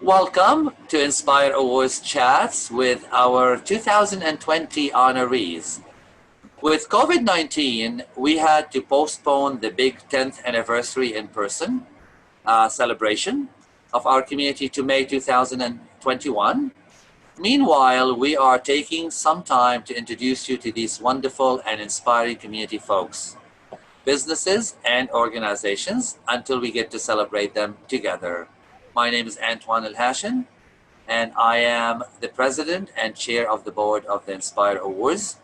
Welcome to Inspire Awards Chats with our 2020 honorees. With COVID-19, we had to postpone the big 10th anniversary in-person celebration of our community to May 2021. Meanwhile, we are taking some time to introduce you to these wonderful and inspiring community folks, businesses and organizations until we get to celebrate them together. My name is Antoine Elhashem, and I am the president and chair of the board of the Inspire Awards.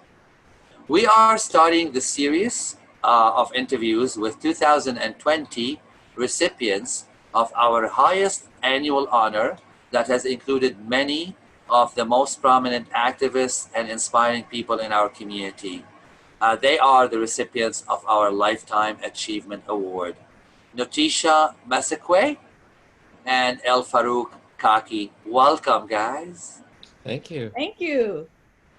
We are starting the series of interviews with 2020 recipients of our highest annual honor that has included many of the most prominent activists and inspiring people in our community. They are the recipients of our Lifetime Achievement Award. Notisha Massaquoi and El-Farouk Khaki. Welcome, guys. Thank you. Thank you.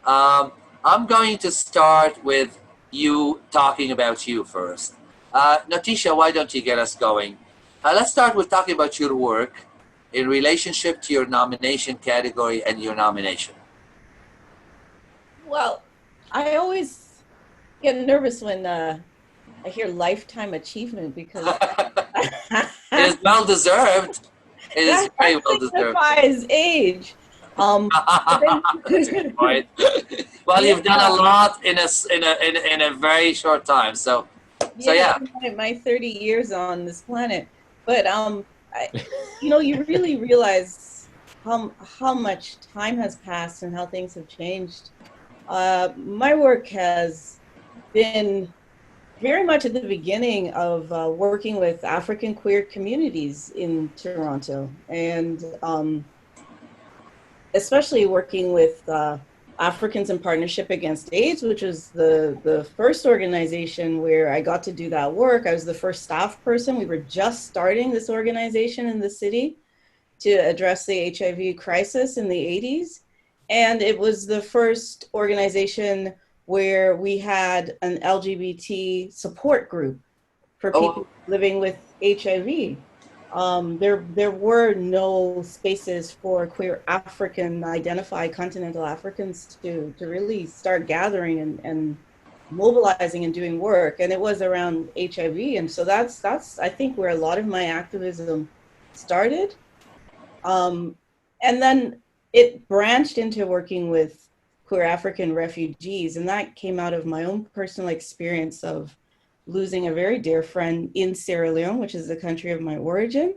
I'm going to start with you talking about you first. Notisha, why don't you get us going? Let's start with talking about your work in relationship to your nomination category and your nomination. Well, I always get nervous when I hear lifetime achievement because it is well deserved. It is very well deserved. Signifies age. That's a good point. Well, you've done a lot in a very short time. So yeah. My 30 years on this planet, but you really realize how much time has passed and how things have changed. My work has been very much at the beginning of working with African queer communities in Toronto, and especially working with Africans in Partnership Against AIDS, which was the first organization where I got to do that work. I was the first staff person. We were just starting this organization in the city to address the HIV crisis in the 80s. And it was the first organization where we had an LGBT support group for people living with HIV. There were no spaces for queer African identified continental Africans to really start gathering and mobilizing and doing work. And it was around HIV. And so that's I think where a lot of my activism started. And then it branched into working with queer African refugees. And that came out of my own personal experience of losing a very dear friend in Sierra Leone, which is the country of my origin,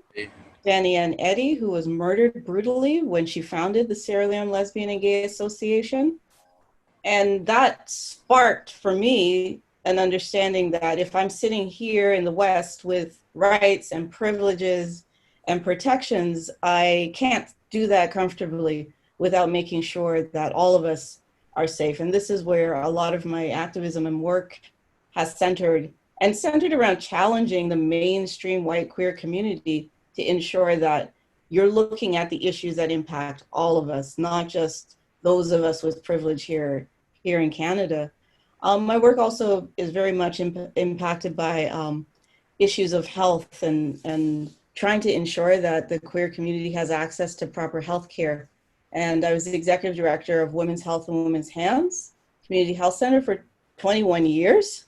Danny and Eddie, who was murdered brutally when she founded the Sierra Leone Lesbian and Gay Association. And that sparked for me an understanding that if I'm sitting here in the West with rights and privileges and protections, I can't do that comfortably without making sure that all of us are safe. And this is where a lot of my activism and work has centered around challenging the mainstream white queer community to ensure that you're looking at the issues that impact all of us, not just those of us with privilege here in Canada. My work also is very much impacted by issues of health and trying to ensure that the queer community has access to proper health care. And I was the executive director of Women's Health and Women's Hands Community Health Center for 21 years.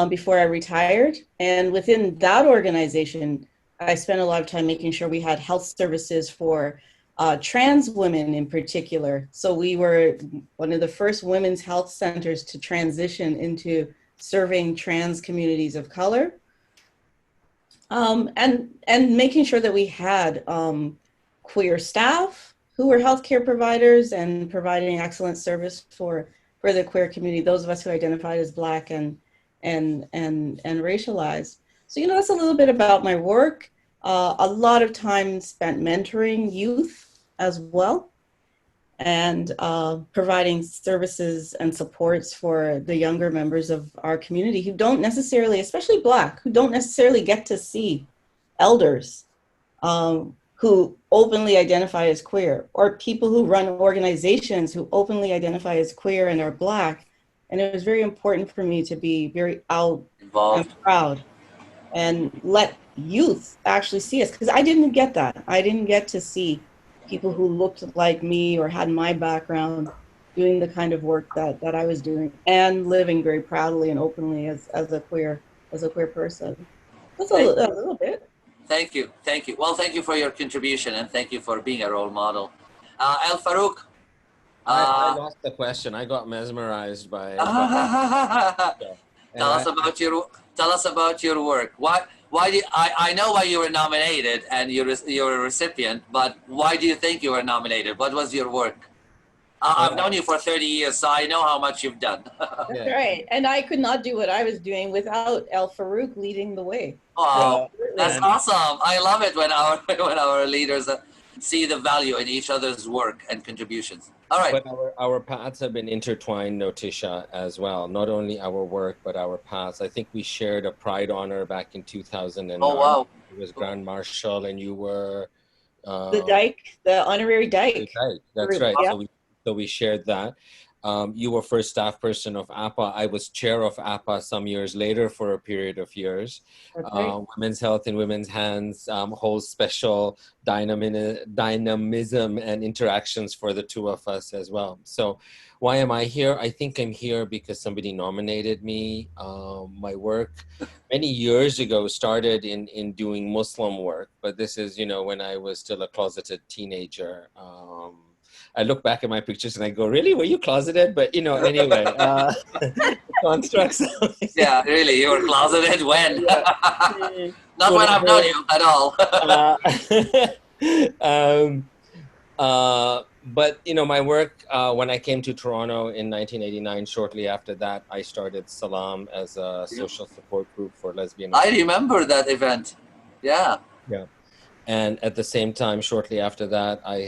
Before I retired. And within that organization, I spent a lot of time making sure we had health services for trans women in particular. So we were one of the first women's health centers to transition into serving trans communities of color. And making sure that we had queer staff who were healthcare providers and providing excellent service for the queer community, those of us who identified as Black and racialized. So, that's a little bit about my work. A lot of time spent mentoring youth as well, and providing services and supports for the younger members of our community who don't necessarily, especially Black, who don't necessarily get to see elders who openly identify as queer, or people who run organizations who openly identify as queer and are Black. And it was very important for me to be very involved and proud and let youth actually see us, because I didn't get that. I didn't get to see people who looked like me or had my background doing the kind of work that I was doing and living very proudly and openly as a queer person. That's Thank, a little bit. thank you, thank you. Well, thank you for your contribution and thank you for being a role model. El-Farouk, I uh, lost the question. I got mesmerized by tell and us about your work. Why do I know why you were nominated and you're a recipient, but why do you think you were nominated? What was your work? I've known you for 30 years, so I know how much you've done. That's yeah. right. And I could not do what I was doing without El-Farouk leading the way. Oh, that's And awesome! I love it when our when our leaders see the value in each other's work and contributions. All right. but our paths have been intertwined, Notisha, as well. Not only our work, but our paths. I think we shared a Pride honor back in 2009. Oh wow. It was Grand Marshal, and you were The Dyke, the honorary Dyke. right. That's group. right. Yeah. So we shared that. You were first staff person of APA. I was chair of APA some years later for a period of years. That's right. Women's Health in Women's Hands holds special dynamism and interactions for the two of us as well. So why am I here? I think I'm here because somebody nominated me. My work many years ago started in doing Muslim work, but this is, when I was still a closeted teenager. I look back at my pictures and I go, really? Were you closeted? But, anyway, constructs. Yeah, really, you were closeted when? Not when I've known you at all. But, my work, when I came to Toronto in 1989, shortly after that, I started Salam as a social support group for lesbian. I remember that event. Yeah. Yeah. And at the same time, shortly after that, I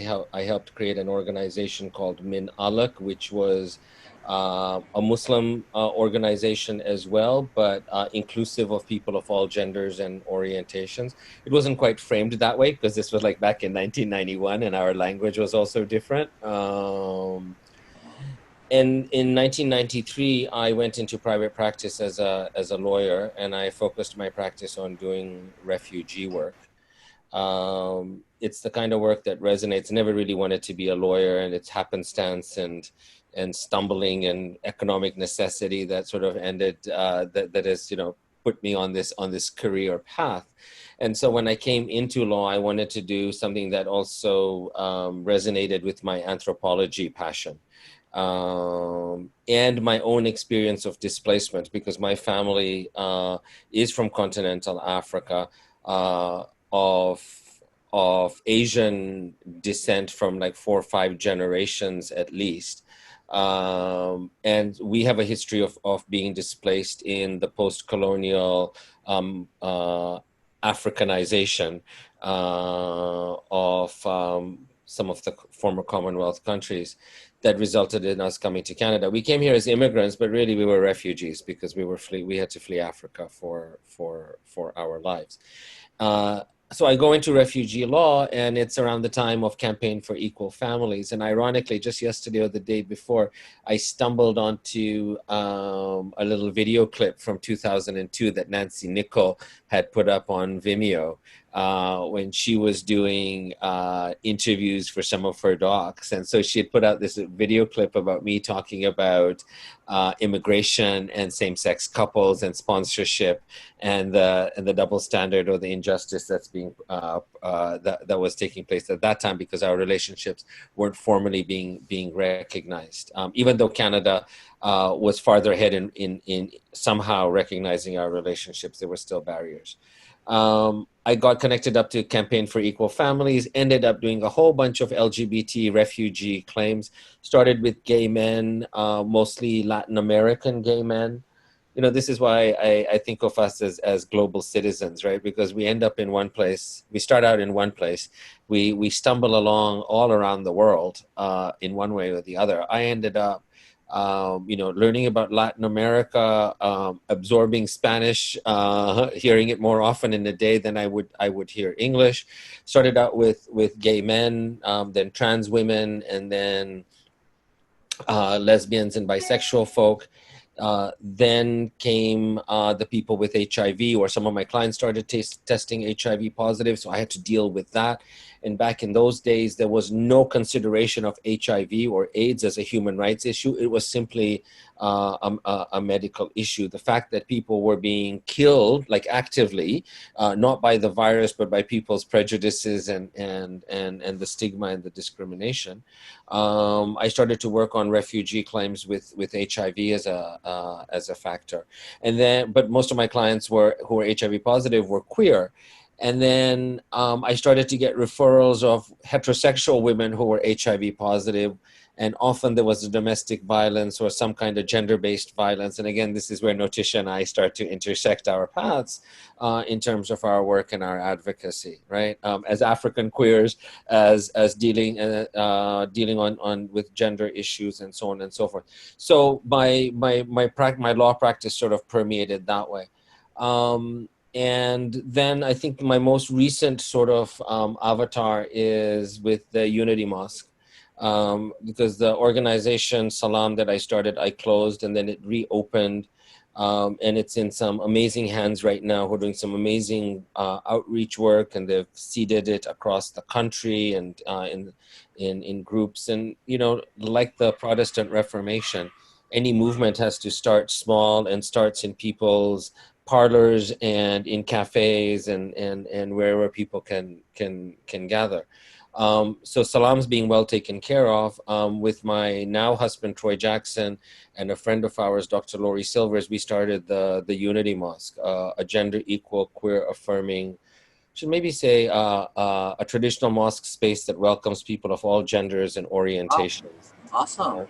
helped create an organization called Min Alak, which was a Muslim organization as well, but inclusive of people of all genders and orientations. It wasn't quite framed that way because this was like back in 1991 and our language was also different. And in 1993, I went into private practice as a lawyer, and I focused my practice on doing refugee work. It's the kind of work that resonates. I never really wanted to be a lawyer, and it's happenstance and stumbling and economic necessity that sort of ended that has put me on this career path. And so when I came into law, I wanted to do something that also resonated with my anthropology passion and my own experience of displacement, because my family is from continental Africa. Of Asian descent from like 4 or 5 generations at least. And we have a history of being displaced in the post-colonial Africanization of some of the former Commonwealth countries that resulted in us coming to Canada. We came here as immigrants, but really we were refugees because we had to flee Africa for our lives. So I go into refugee law, and it's around the time of Campaign for Equal Families. And ironically, just yesterday or the day before, I stumbled onto a little video clip from 2002 that Nancy Nichol had put up on Vimeo when she was doing interviews for some of her docs. And so she had put out this video clip about me talking about immigration and same-sex couples and sponsorship and the double standard or the injustice that's being that was taking place at that time, because our relationships weren't formally being recognized. Even though Canada was farther ahead in somehow recognizing our relationships, there were still barriers. I got connected up to Campaign for Equal Families, ended up doing a whole bunch of LGBT refugee claims, started with gay men, mostly Latin American gay men. This is why I think of us as global citizens, right? Because we end up in one place, we start out in one place, we stumble along all around the world in one way or the other. I ended up learning about Latin America, absorbing Spanish, hearing it more often in a day than I would hear English. Started out with gay men, then trans women, and then lesbians and bisexual folk. Then came the people with HIV, or some of my clients started testing HIV positive, so I had to deal with that. And back in those days, there was no consideration of HIV or AIDS as a human rights issue. It was simply a medical issue. The fact that people were being killed, like actively, not by the virus, but by people's prejudices and the stigma and the discrimination. I started to work on refugee claims with HIV as a factor. And then, but most of my clients who were HIV positive were queer. And then I started to get referrals of heterosexual women who were HIV positive. And often there was a domestic violence or some kind of gender-based violence. And again, this is where Notisha and I start to intersect our paths in terms of our work and our advocacy, right? As African queers, as dealing on with gender issues and so on and so forth. So my law practice sort of permeated that way. And then I think my most recent sort of avatar is with the Unity Mosque. Because the organization Salam that I started, I closed and then it reopened. And it's in some amazing hands right now who are doing some amazing outreach work, and they've seeded it across the country and in groups. And, you know, like the Protestant Reformation, any movement has to start small and starts in people's parlors and in cafes and wherever people can gather. So Salam's being well taken care of. With my now husband, Troy Jackson, and a friend of ours, Dr. Lori Silvers, we started the Unity Mosque, a gender equal, queer affirming, should maybe say a traditional mosque space that welcomes people of all genders and orientations. Awesome.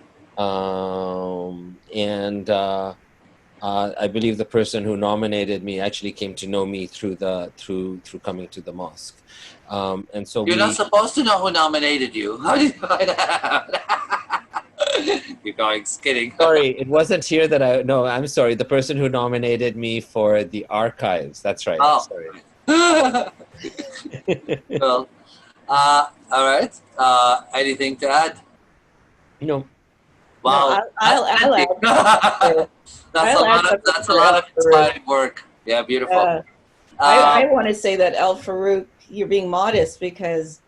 I believe the person who nominated me actually came to know me through coming to the mosque. And so you're not supposed to know who nominated you. How do you find out? You're going kidding. Sorry, it wasn't here that I'm sorry. The person who nominated me for the archives. That's right. Oh. Sorry. Well, all right. Anything to add? No. Wow. No, I'll add. That's a lot of inspiring work. Yeah, beautiful. I want to say that El-Farouk, you're being modest, because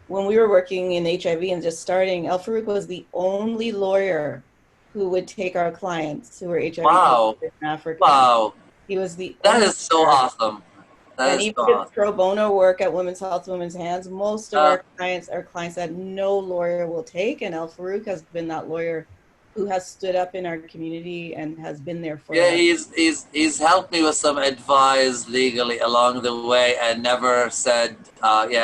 when we were working in HIV and just starting, El-Farouk was the only lawyer who would take our clients who were HIV positive in Africa. Wow. He was the That only is so awesome. And even did pro bono work at Women's Health, Women's Hands. Most of our clients are clients that no lawyer will take, and El-Farouk has been that lawyer who has stood up in our community and has been there for us. He's helped me with some advice legally along the way, and never said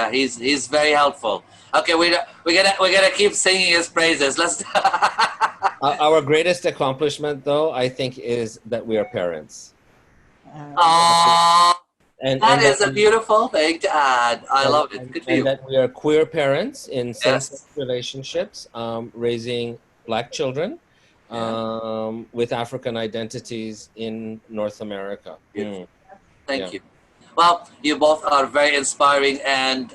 he's very helpful. Okay, we're gonna keep singing his praises. Let's our greatest accomplishment, though, I think, is that we are parents. And is a beautiful thing to add. I love it. Good for you. That we are queer parents in same-sex relationships, raising Black children with African identities in North America. Thank you. Well, you both are very inspiring, and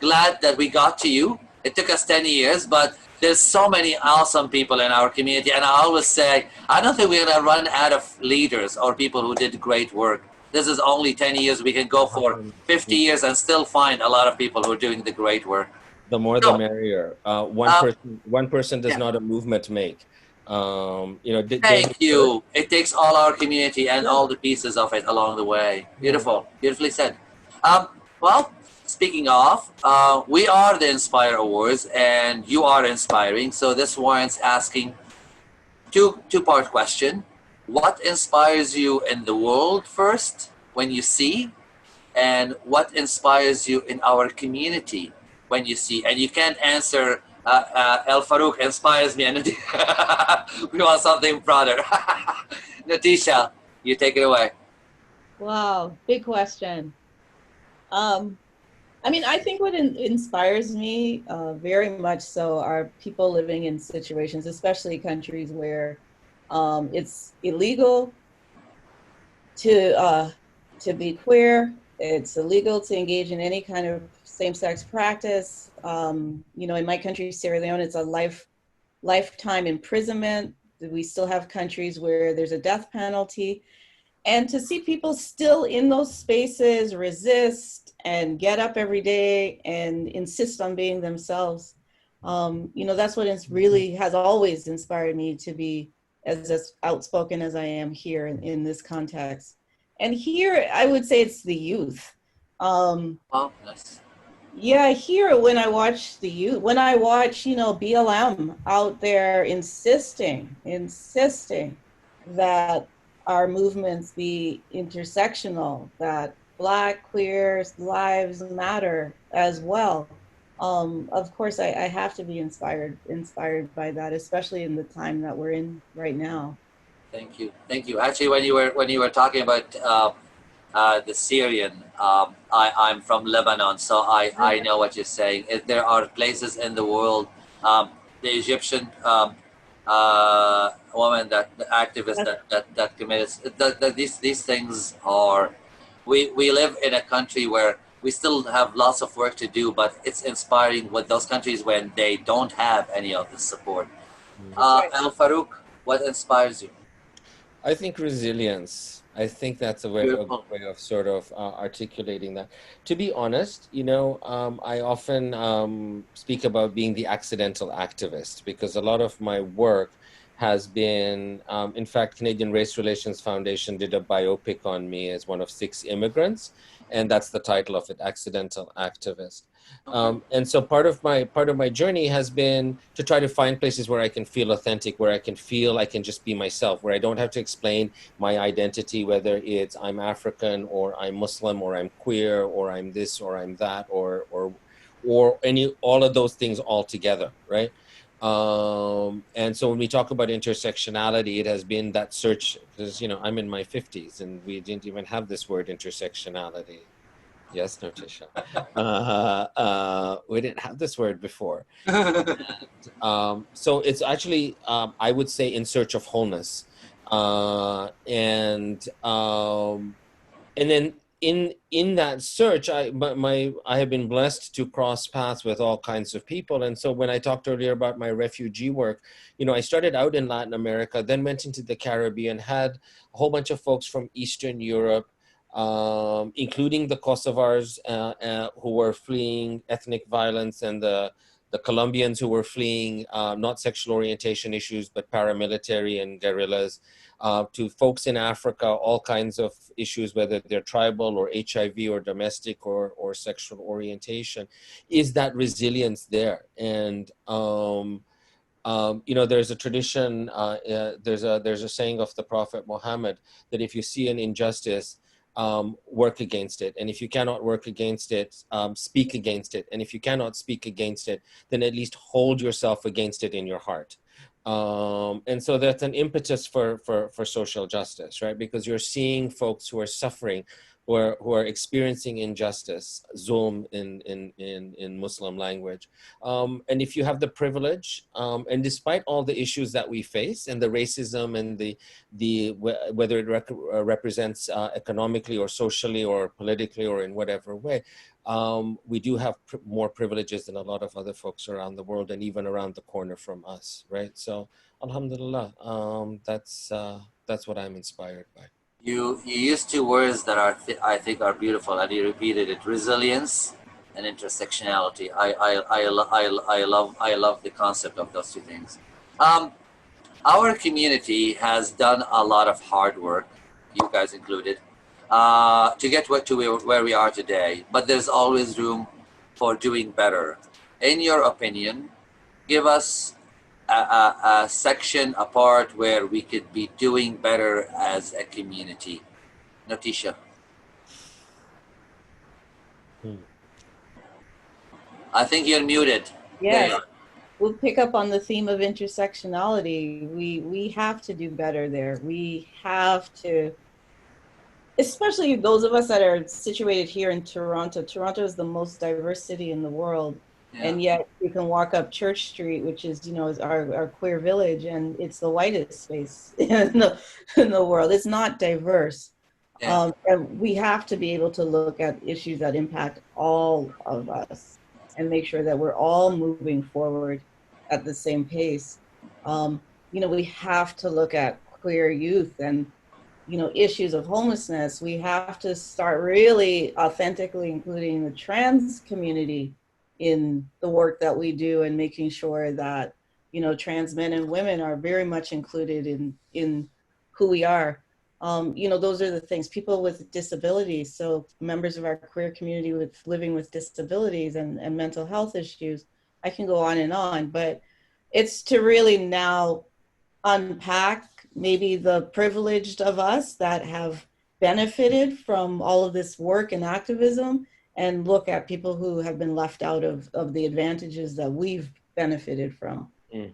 glad that we got to you. It took us 10 years, but there's so many awesome people in our community. And I always say, I don't think we're going to run out of leaders or people who did great work. This is only 10 years. We can go for 50 years and still find a lot of people who are doing the great work. The more the merrier. One person does not a movement make. Thank you. It takes all our community and all the pieces of it along the way. Beautiful. Beautifully said. Well, speaking of, we are the Inspire Awards, and you are inspiring. So this warrants asking two-part question. What inspires you in the world first when you see, and what inspires you in our community when you see? And you can't answer El-Farouk inspires me, and we want something broader. Notisha, you take it away. Wow, big question. I mean, I think what inspires me very much so are people living in situations, especially countries where it's illegal to be queer. It's illegal to engage in any kind of same-sex practice. In my country, Sierra Leone, it's a lifetime imprisonment. We still have countries where there's a death penalty. And to see people still in those spaces resist and get up every day and insist on being themselves, that's what really has always inspired me to be as outspoken as I am here in this context. And here, I would say it's the youth. Oh, nice. Yeah, here when I watch the youth, when I watch, BLM out there insisting that our movements be intersectional, that Black, queer lives matter as well. Of course, I have to be inspired by that, especially in the time that we're in right now. Thank you. Thank you. Actually, when you were talking about the Syrian, I'm from Lebanon, so I know what you're saying. There are places in the world, the Egyptian woman, the activist that committed these things are. We live in a country where we still have lots of work to do, but it's inspiring with those countries when they don't have any of the support. Right. El-Farouk, what inspires you? I think resilience. I think that's a way Beautiful. of sort of articulating that. To be honest, I often speak about being the accidental activist because a lot of my work has been, in fact, Canadian Race Relations Foundation did a biopic on me as one of 6 immigrants, and that's the title of it, Accidental Activist. And so part of my journey has been to try to find places where I can feel authentic, where I can feel I can just be myself, where I don't have to explain my identity, whether it's I'm African or I'm Muslim or I'm queer or I'm this or I'm that or all of those things all together, right? And so when we talk about intersectionality, it has been that search because I'm in my 50s and we didn't even have this word intersectionality. Yes, Notisha. We didn't have this word before. So it's actually, I would say, in search of wholeness. And then in that search, I have been blessed to cross paths with all kinds of people. And so when I talked earlier about my refugee work, I started out in Latin America, then went into the Caribbean, had a whole bunch of folks from Eastern Europe, including the Kosovars who were fleeing ethnic violence, and the Colombians who were fleeing not sexual orientation issues, but paramilitary and guerrillas, to folks in Africa, all kinds of issues, whether they're tribal or HIV or domestic or sexual orientation. Is that resilience there? And there's a tradition, there's a saying of the Prophet Muhammad that if you see an injustice, work against it. And if you cannot work against it, speak against it. And if you cannot speak against it, then at least hold yourself against it in your heart. And so that's an impetus for social justice, right? Because you're seeing folks who are suffering, who are experiencing injustice, zulm in Muslim language. And if you have the privilege, and despite all the issues that we face and the racism and whether it represents economically or socially or politically or in whatever way, we do have more privileges than a lot of other folks around the world and even around the corner from us, right? So, alhamdulillah, that's what I'm inspired by. You used 2 words that I think are beautiful, and you repeated it: resilience and intersectionality. I love the concept of those 2 things. Our community has done a lot of hard work, you guys included, to get where we are today. But there's always room for doing better. In your opinion, give us a section, a part where we could be doing better as a community. Notisha. I think you're muted. Yes. We'll pick up on the theme of intersectionality. We have to do better there. We have to, especially those of us that are situated here in Toronto. Toronto is the most diverse city in the world. Yeah. And yet you can walk up Church Street, which is, is our queer village, and it's the whitest space in the world. It's not diverse. Yeah. And we have to be able to look at issues that impact all of us and make sure that we're all moving forward at the same pace. we have to look at queer youth and, issues of homelessness. We have to start really authentically including the trans community in the work that we do, and making sure that, trans men and women are very much included in who we are. Those are the things. People with disabilities, so members of our queer community living with disabilities and mental health issues. I can go on, but it's to really now unpack maybe the privileged of us that have benefited from all of this work and activism, and look at people who have been left out of the advantages that we've benefited from. Mm.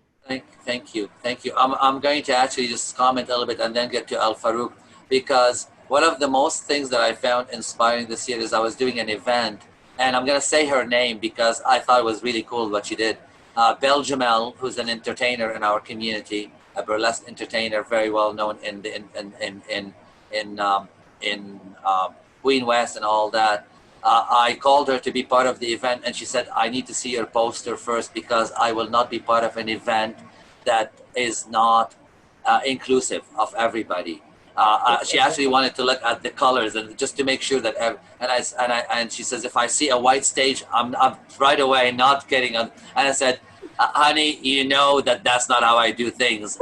Thank you. I'm going to actually just comment a little bit and then get to El-Farouk, because one of the most things that I found inspiring this year is I was doing an event, and I'm going to say her name because I thought it was really cool what she did. Belle Jamel, who's an entertainer in our community, a burlesque entertainer, very well known in Queen West and all that. I called her to be part of the event, and she said, I need to see your poster first because I will not be part of an event that is not inclusive of everybody. She actually wanted to look at the colors and just to make sure that, and she says, if I see a white stage, I'm right away not getting on. And I said, honey, you know that's not how I do things.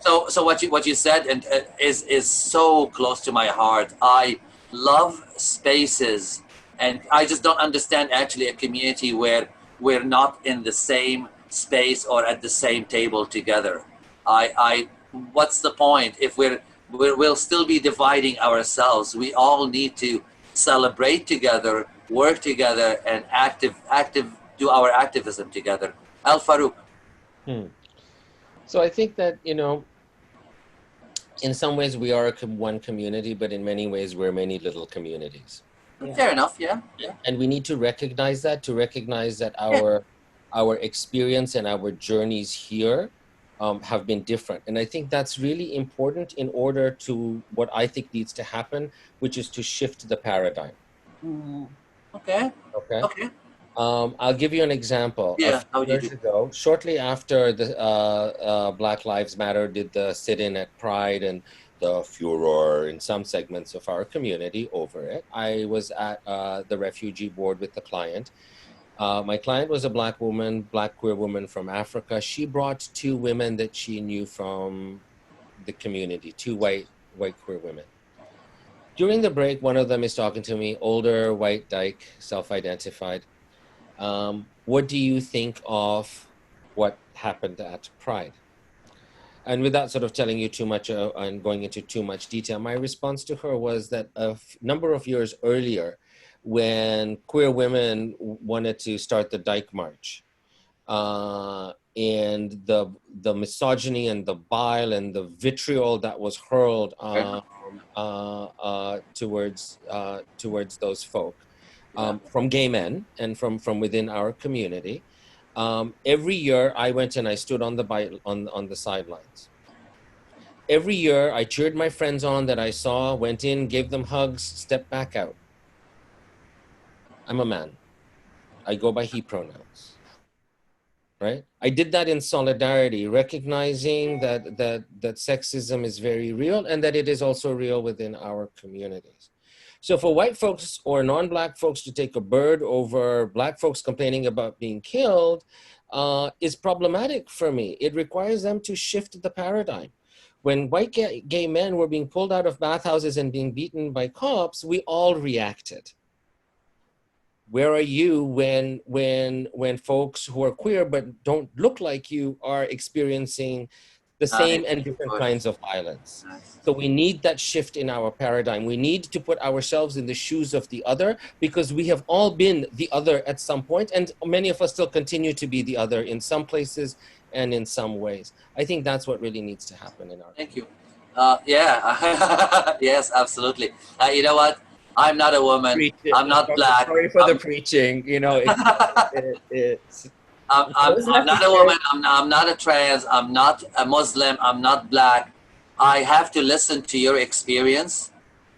So what you said and is so close to my heart. I love spaces, and I just don't understand actually a community where we're not in the same space or at the same table together. What's the point if we'll still be dividing ourselves? We all need to celebrate together, work together, and do our activism together. El-Farouk. So I think that, in some ways we are one community, but in many ways we're many little communities. Yeah. Fair enough, yeah. And we need to recognize that, our experience and our journeys here have been different. And I think that's really important in order to what I think needs to happen, which is to shift the paradigm. Okay. I'll give you an example. Yeah, a few years ago, shortly after the Black Lives Matter did the sit-in at Pride and the furor in some segments of our community over it, I was at the refugee board with the client. My client was a black queer woman from Africa. She brought two women that she knew from the community, two white queer women. During the break, one of them is talking to me, older, white dyke, self-identified. What do you think of what happened at Pride? And without sort of telling you too much and going into too much detail, my response to her was that a number of years earlier, when queer women wanted to start the Dyke March, and the misogyny and the bile and the vitriol that was hurled towards those folk, from gay men and from within our community. Every year I went and I stood on the sidelines. Every year I cheered my friends on that I saw, went in, gave them hugs, stepped back out. I'm a man. I go by he pronouns, right? I did that in solidarity, recognizing that sexism is very real and that it is also real within our communities. So for white folks or non-black folks to take a bird over black folks complaining about being killed is problematic for me. It requires them to shift the paradigm. When white gay men were being pulled out of bathhouses and being beaten by cops, we all reacted. Where are you when folks who are queer but don't look like you are experiencing the same and different kinds of violence? So we need that shift in our paradigm. We need to put ourselves in the shoes of the other, because we have all been the other at some point, and many of us still continue to be the other in some places and in some ways. I think that's what really needs to happen in our Thank you. Yeah, yes, absolutely. You know what? I'm not a woman. I'm not black. Sorry for the preaching. It's I'm not a woman. I'm not a trans. I'm not a Muslim. I'm not black. I have to listen to your experience,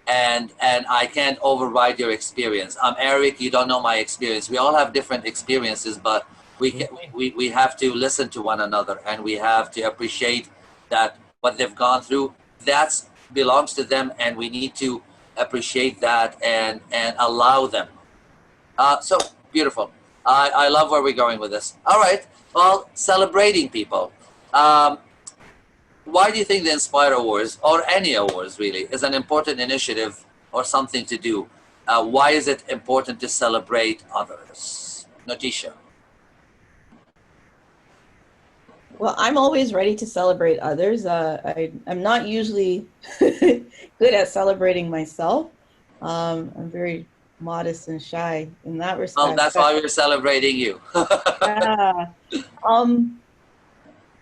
and I can't override your experience. I'm Eric. You don't know my experience. We all have different experiences, but we have to listen to one another, and we have to appreciate that what they've gone through, that belongs to them, and we need to appreciate that and allow them. So beautiful. I love where we're going with this. All right. Well, celebrating people. Why do you think the Inspire Awards, or any awards really, is an important initiative or something to do? Why is it important to celebrate others? Notisha. Well, I'm always ready to celebrate others. I'm not usually good at celebrating myself. I'm very modest and shy in that respect. Well, that's why we're celebrating you. Yeah.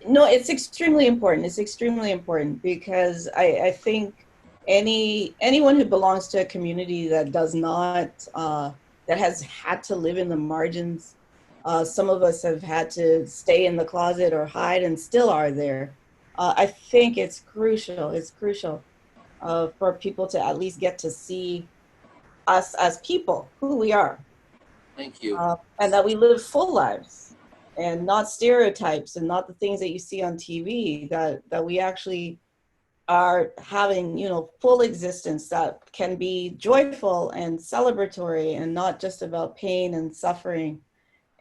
No, it's extremely important. It's extremely important because I think anyone who belongs to a community that does not, that has had to live in the margins. Some of us have had to stay in the closet or hide and still are there. I think it's crucial. It's crucial for people to at least get to see us as people, who we are. Thank you. And that we live full lives and not stereotypes and not the things that you see on TV, that we actually are having, full existence that can be joyful and celebratory and not just about pain and suffering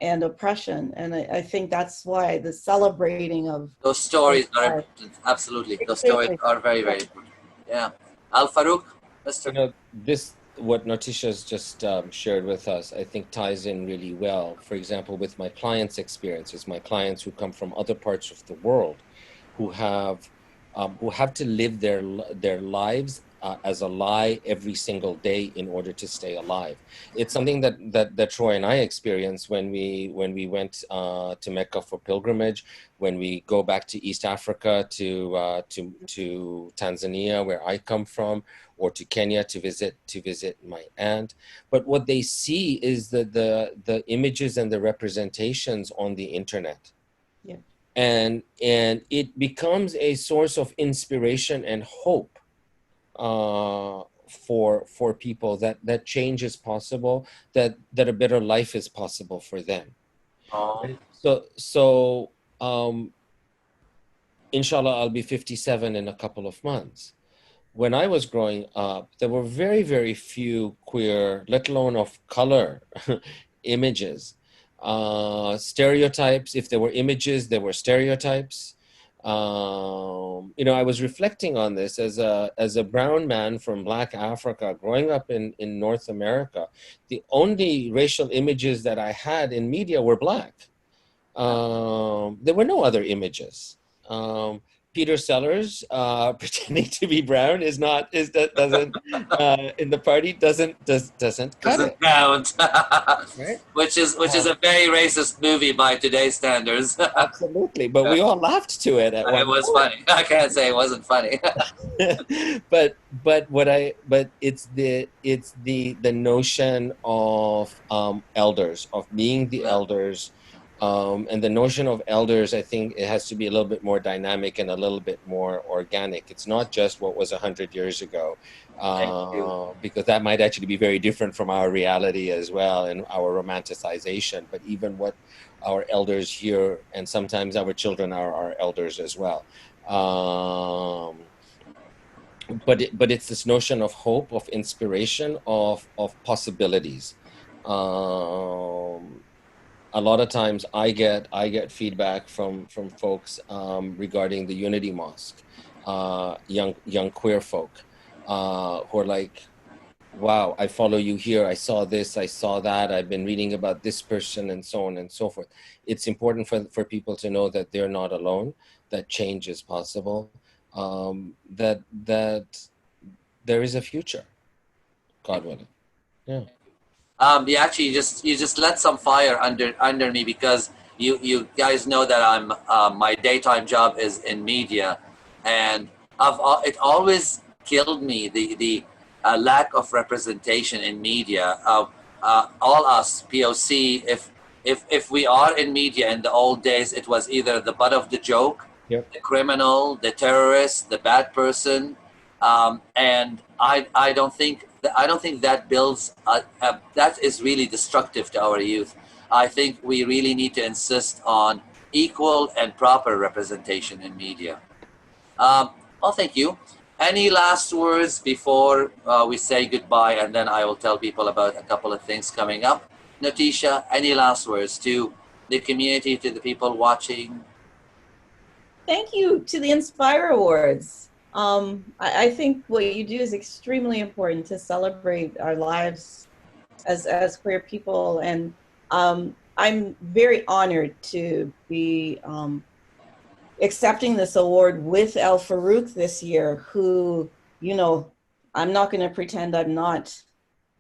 and oppression. And I think that's why the celebrating of those stories are important. Absolutely. Those stories are very, very important. Yeah. El-Farouk, Mr. What Notisha's just shared with us, I think ties in really well. For example, with my clients' experiences, my clients who come from other parts of the world, who have to live their lives as a lie every single day in order to stay alive. It's something that Troy and I experienced when we went to Mecca for pilgrimage, when we go back to East Africa to Tanzania, where I come from, or to Kenya to visit my aunt. But what they see is the images and the representations on the internet. Yeah. And it becomes a source of inspiration and hope for people that change is possible, that a better life is possible for them. So inshallah, I'll be 57 in a couple of months. When I was growing up, there were very, very few queer, let alone of color, images. Stereotypes, if there were images, there were stereotypes. I was reflecting on this as a brown man from Black Africa growing up in North America. The only racial images that I had in media were Black. There were no other images. Peter Sellers pretending to be brown doesn't in the party doesn't cut it. Count. Right? Which is a very racist movie by today's standards. Absolutely, but we all laughed to it at one It was point. funny. I can't say it wasn't funny. but it's the notion of elders, of being the elders. And the notion of elders, I think it has to be a little bit more dynamic and a little bit more organic. It's not just what was 100 years ago, because that might actually be very different from our reality as well and our romanticization. But even what our elders hear, and sometimes our children are our elders as well. But it's this notion of hope, of inspiration, of possibilities. A lot of times I get feedback from folks regarding the Unity Mosque, young queer folk who are like, wow, I follow you here. I saw this, I saw that. I've been reading about this person and so on and so forth. It's important for people to know that they're not alone, that change is possible, that there is a future, God willing. Yeah. You just lit some fire under me, because you guys know that I'm my daytime job is in media, and it always killed me the lack of representation in media. All us POC, if we are in media in the old days, it was either the butt of the joke, Yep. the criminal, the terrorist, the bad person, and I don't think that builds that is really destructive to our youth. I think we really need to insist on equal and proper representation in media. Well, thank you. Any last words before we say goodbye, and then I will tell people about a couple of things coming up. Notisha, any last words to the community, to the people watching? Thank you to the Inspire Awards. I think what you do is extremely important to celebrate our lives as queer people, and I'm very honored to be accepting this award with El-Farouk this year, who, you know, I'm not going to pretend I'm not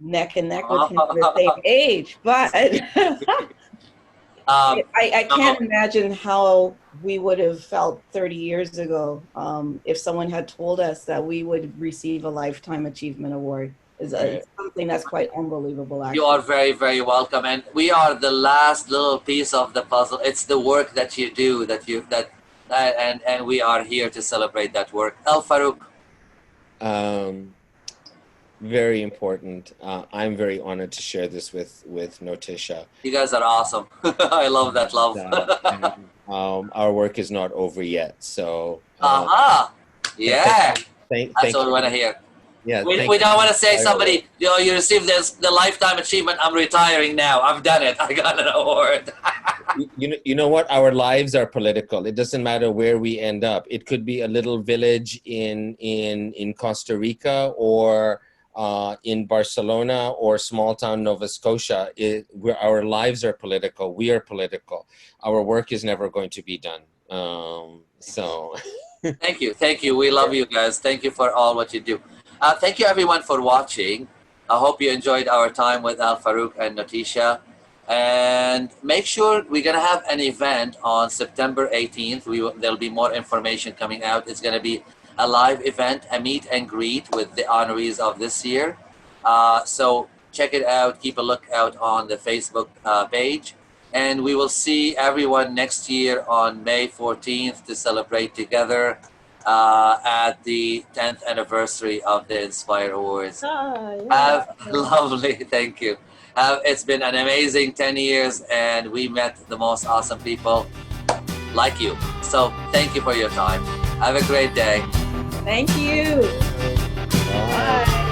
neck and neck with him at the same age, but I can't imagine how we would have felt 30 years ago if someone had told us that we would receive a Lifetime Achievement Award. It's something that's quite unbelievable, actually. You are very, very welcome, and we are the last little piece of the puzzle. It's the work that you do and we are here to celebrate that work. El-Farouk. Very important. I'm very honored to share this with Notisha. You guys are awesome. I love that love. Our work is not over yet, so. Yeah. Thank That's what you. we want to hear. Yeah, we don't want to say somebody, you received the Lifetime Achievement, I'm retiring now. I've done it. I got an award. You know what? Our lives are political. It doesn't matter where we end up. It could be a little village in Costa Rica or in Barcelona or small town Nova Scotia. Our lives are political. We are political. Our work is never going to be done. So. Thank you. We love you guys. Thank you for all what you do. Thank you everyone for watching. I hope you enjoyed our time with El-Farouk and Notisha. And make sure we're going to have an event on September 18th. There'll be more information coming out. It's going to be a live event, a meet and greet with the honorees of this year. So check it out. Keep a lookout on the Facebook page. And we will see everyone next year on May 14th to celebrate together at the 10th anniversary of the Inspire Awards. Lovely, thank you. It's been an amazing 10 years and we met the most awesome people like you. So thank you for your time. Have a great day. Thank you. Bye. Bye.